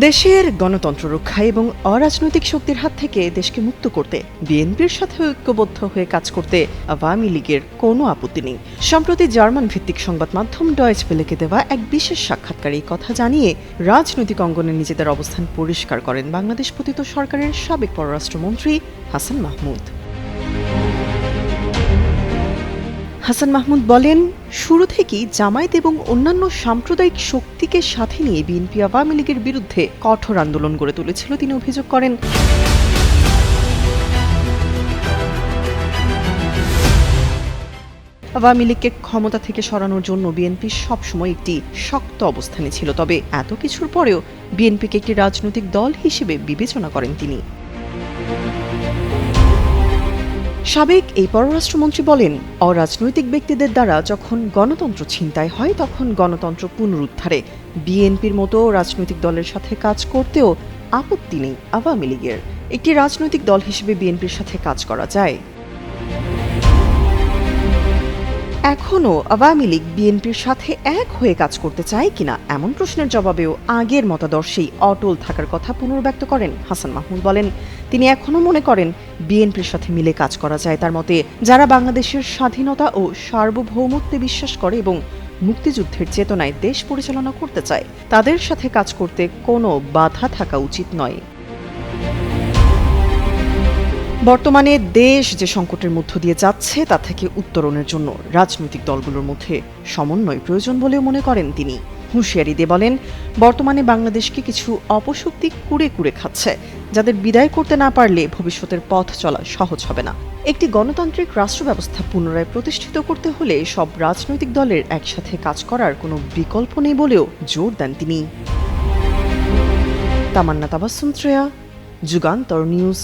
দেশের গণতন্ত্র রক্ষা এবং অরাজনৈতিক শক্তির হাত থেকে দেশকে মুক্ত করতে বিএনপির সাথে ঐক্যবদ্ধ হয়ে কাজ করতে আওয়ামী লীগের কোনো আপত্তি নেই। সম্প্রতি জার্মান ভিত্তিক সংবাদ মাধ্যম ডয়েচ ভেলেকে দেওয়া এক বিশেষ সাক্ষাৎকারে এই কথা জানিয়ে রাজনৈতিক অঙ্গনে নিজেদের অবস্থান পরিষ্কার করেন বাংলাদেশ পতিত সরকারের সাবেক পররাষ্ট্রমন্ত্রী হাসান মাহমুদ। হাসান মাহমুদ বলেন, শুরু থেকেই জামায়াত এবং অন্যান্য সাম্প্রদায়িক শক্তিকে সাথে নিয়ে বিএনপি আওয়ামী লীগের বিরুদ্ধে কঠোর আন্দোলন গড়ে তুলেছিল। তিনি অভিযোগ করেন, আওয়ামী লীগকে ক্ষমতা থেকে সরানোর জন্য বিএনপি সবসময় একটি শক্ত অবস্থানে ছিল। তবে এত কিছুর পরেও বিএনপিকে একটি রাজনৈতিক দল হিসেবে বিবেচনা করেন তিনি। সাবেক এই পররাষ্ট্রমন্ত্রী বলেন, অরাজনৈতিক ব্যক্তিদের দ্বারা যখন গণতন্ত্র ছিনতাই হয় তখন গণতন্ত্র পুনরুদ্ধারে বিএনপির মতো রাজনৈতিক দলের সাথে কাজ করতেও আপত্তি নেই আওয়ামী লীগের। একটি রাজনৈতিক দল হিসেবে বিএনপির সাথে কাজ করা যায়। এখনও আওয়ামী লীগ বিএনপির সাথে এক হয়ে কাজ করতে চায় কিনা এমন প্রশ্নের জবাবেও আগের মতাদর্শেই অটল থাকার কথা পুনর্ব্যক্ত করেন হাসান মাহমুদ। বলেন, তিনি এখনও মনে করেন বিএনপির সাথে মিলে কাজ করা যায়। তার মতে, যারা বাংলাদেশের স্বাধীনতা ও সার্বভৌমত্বে বিশ্বাস করে এবং মুক্তিযুদ্ধের চেতনায় দেশ পরিচালনা করতে চায় তাদের সাথে কাজ করতে কোনো বাধা থাকা উচিত নয়। বর্তমানে দেশ যে সংকটের মধ্য দিয়ে যাচ্ছে তা থেকে উত্তরণের জন্য রাজনৈতিক দলগুলোর মধ্যে সমন্বয় প্রয়োজন বলেও মনে করেন তিনি। হুঁশিয়ারি দিয়ে বলেন, বর্তমানে বাংলাদেশকে কিছু অপশক্তি কুড়ে কুড়ে খাচ্ছে, যাদের বিদায় করতে না পারলে ভবিষ্যতের পথ চলা সহজ হবে না। একটি গণতান্ত্রিক রাষ্ট্র ব্যবস্থা পুনরায় প্রতিষ্ঠিত করতে হলে সব রাজনৈতিক দলের একসাথে কাজ করার কোনো বিকল্প নেই বলেও জোর দেন তিনি। তামান্না তাবাসসুম শ্রেয়া, যুগান্তর নিউজ।